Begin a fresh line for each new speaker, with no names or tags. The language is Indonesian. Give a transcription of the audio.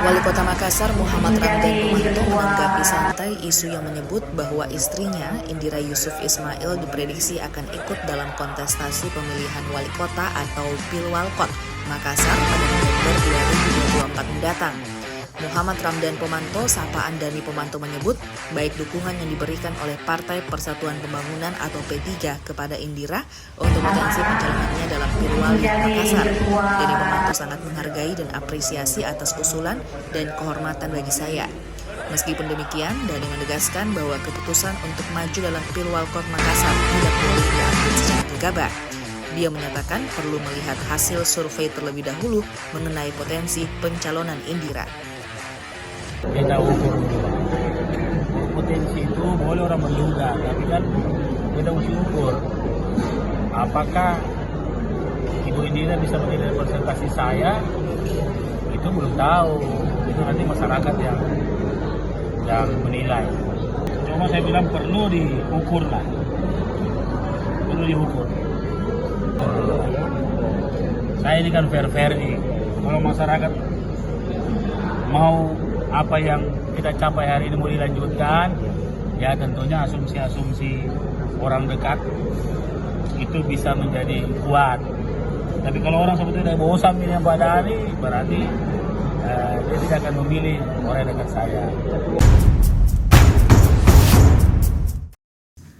Wali Kota Makassar Muhammad Ramdan Pomanto menanggapi santai isu yang menyebut bahwa istrinya Indira Yusuf Ismail diprediksi akan ikut dalam kontestasi pemilihan wali kota atau Pilwalkot Makassar pada November 2024 mendatang. Muhammad Ramdan Pomanto, sapaan Dani Pomanto menyebut, baik dukungan yang diberikan oleh Partai Persatuan Pembangunan atau P3 kepada Indira untuk potensi pencalonannya dalam Pilwali Makassar. Dani Pomanto sangat menghargai dan apresiasi atas usulan dan kehormatan bagi saya. Meskipun demikian, Dani menegaskan bahwa keputusan untuk maju dalam Pilwalkot Makassar tidak boleh diambil secara gegabah. Dia menyatakan perlu melihat hasil survei terlebih dahulu mengenai potensi pencalonan Indira.
Kita ukur potensi itu boleh orang menduga, tapi kan kita mesti ukur apakah Ibu Indira bisa menjadi representasi saya, itu belum tahu, itu nanti masyarakat yang menilai. Cuma saya bilang perlu diukur lah, perlu diukur. Saya ini kan fair nih, kalau masyarakat mau apa yang kita capai hari ini mau dilanjutkan, ya tentunya asumsi-asumsi orang dekat itu bisa menjadi kuat. Tapi kalau orang seperti dari bosan yang pada hari, berarti dia tidak akan memilih orang dekat saya.